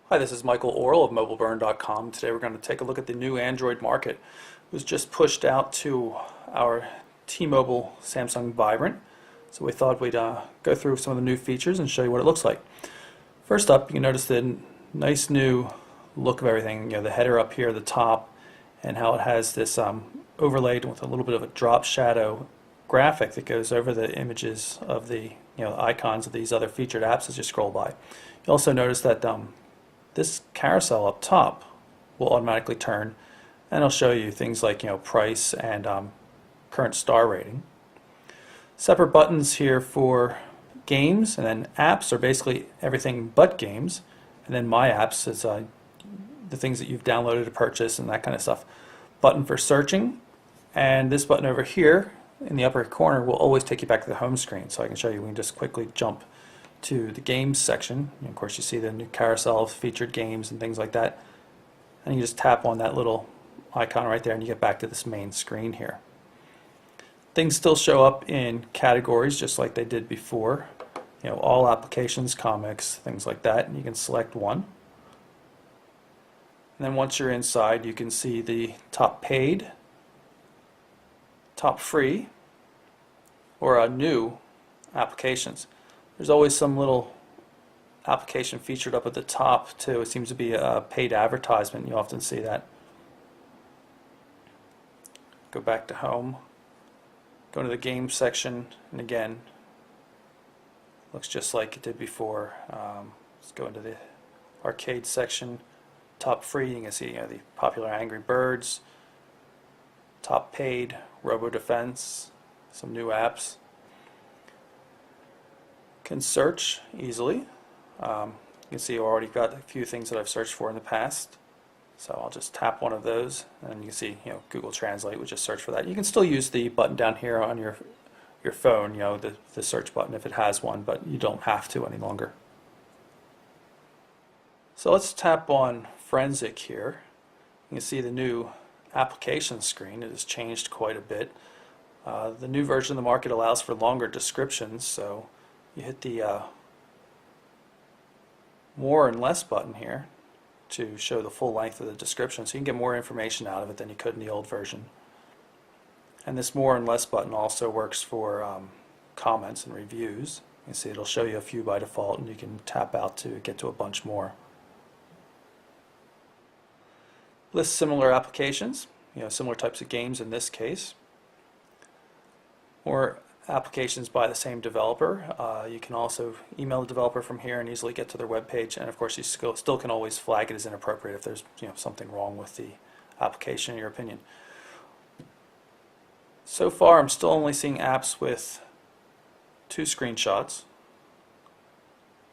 Hi, this is Michael Orl of MobileBurn.com. Today we're going to take a look at the new Android market. It was just pushed out to our T-Mobile Samsung Vibrant, so we thought we'd go through some of the new features and show you what it looks like. First up, you can notice the nice new look of everything. You know, the header up here at the top, and how it has this overlaid with a little bit of a drop shadow graphic that goes over the images of the icons of these other featured apps as you scroll by. You also notice that this carousel up top will automatically turn, and it'll show you things like price and current star rating. Separate buttons here for games, and then apps are basically everything but games, and then my apps is the things that you've downloaded to purchase and that kind of stuff. Button for searching, and this button over here in the upper corner will always take you back to the home screen. So I can show you. We can just quickly jump to the games section. And of course, you see the new carousel of featured games and things like that. And you just tap on that little icon right there, and you get back to this main screen here. Things still show up in categories just like they did before. All applications, comics, things like that. And you can select one. And then once you're inside, you can see the top paid, top free, or new applications. There's always some little application featured up at the top too. It seems to be a paid advertisement. You often see that. Go back to home, go to the game section, and again, looks just like it did before. Let's go into the arcade section. Top free, you can see the popular Angry Birds. Top paid, Robo Defense, some new apps. Can search easily. You can see I've already got a few things that I've searched for in the past. So I'll just tap one of those, and you can see Google Translate would just search for that. You can still use the button down here on your phone, the search button if it has one, but you don't have to any longer. So let's tap on Forensic here. You can see the new application screen. It has changed quite a bit. The new version of the market allows for longer descriptions, so you hit the more and less button here to show the full length of the description, so you can get more information out of it than you could in the old version. And this more and less button also works for comments and reviews. You can see it'll show you a few by default, and you can tap out to get to a bunch more. List similar applications, similar types of games in this case. Or applications by the same developer. You can also email the developer from here and easily get to their web page, and of course you still can always flag it as inappropriate if there's something wrong with the application in your opinion. So far I'm still only seeing apps with 2 screenshots.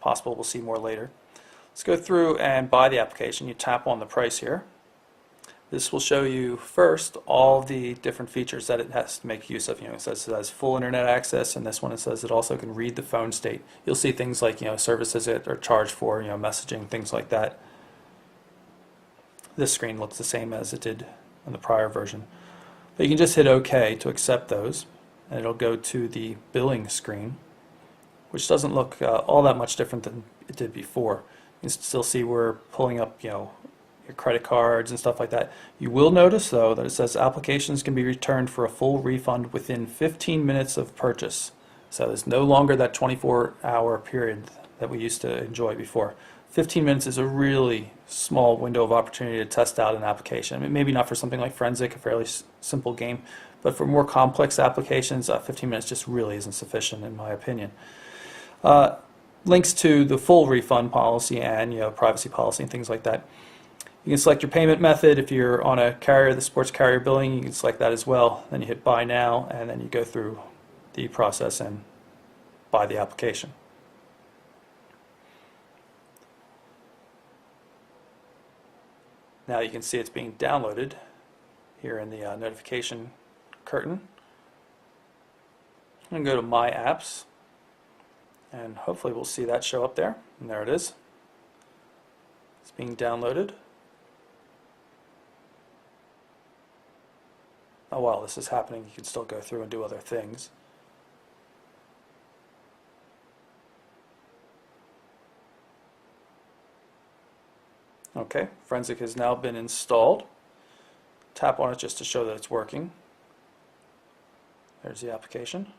Possible we'll see more later. Let's go through and buy the application. You tap on the price here. This will show you first all the different features that it has to make use of. It says it has full internet access, and this one it says it also can read the phone state. You'll see things like services that are charged for, messaging, things like that. This screen looks the same as it did in the prior version. But you can just hit OK to accept those, and it'll go to the billing screen, which doesn't look all that much different than it did before. You can still see we're pulling up your credit cards and stuff like that. You will notice though that it says applications can be returned for a full refund within 15 minutes of purchase. So there's no longer that 24-hour period that we used to enjoy before. 15 minutes is a really small window of opportunity to test out an application. I mean, maybe not for something like Forensic, a fairly simple game, but for more complex applications, 15 minutes just really isn't sufficient in my opinion. Links to the full refund policy and privacy policy and things like that. You can select your payment method. If you're on a carrier that supports carrier billing, you can select that as well. Then you hit Buy Now, and then you go through the process and buy the application. Now you can see it's being downloaded here in the notification curtain. I'm going to go to My Apps, and hopefully we'll see that show up there. And there it is. It's being downloaded. Oh, while this is happening, you can still go through and do other things. Okay, Forensic has now been installed. Tap on it just to show that it's working. There's the application.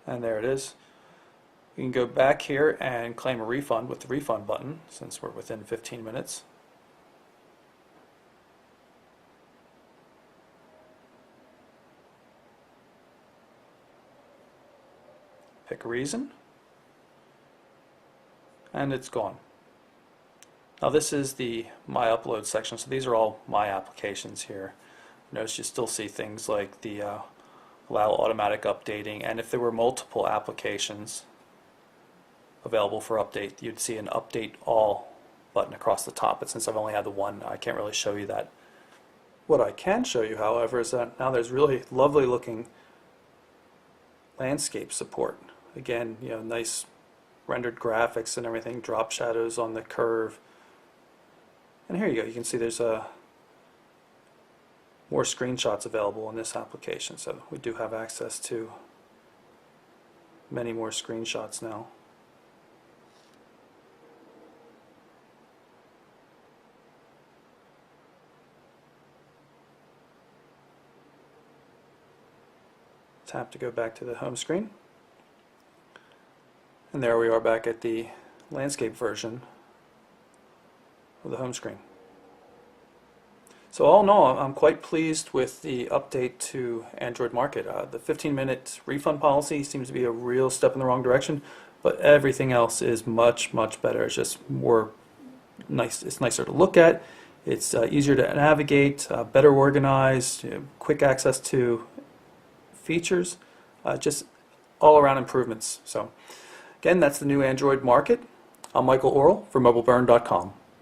And there it is. You can go back here and claim a refund with the refund button since we're within 15 minutes. Pick a reason. And it's gone. Now this is the My Upload section, so these are all my applications here. Notice you still see things like the allow automatic updating, and if there were multiple applications available for update, you'd see an Update All button across the top, but since I've only had the one, I can't really show you that. What I can show you, however, is that now there's really lovely looking landscape support. Again, nice rendered graphics and everything, drop shadows on the curve. And here you go, you can see there's more screenshots available in this application, so we do have access to many more screenshots now. Tap to go back to the home screen. And there we are back at the landscape version of the home screen. So all in all, I'm quite pleased with the update to Android Market. The 15-minute refund policy seems to be a real step in the wrong direction, but everything else is much, much better. It's just more nice. It's nicer to look at. It's easier to navigate, better organized, quick access to features, just all-around improvements. So again, that's the new Android Market. I'm Michael Orrell for MobileBurn.com.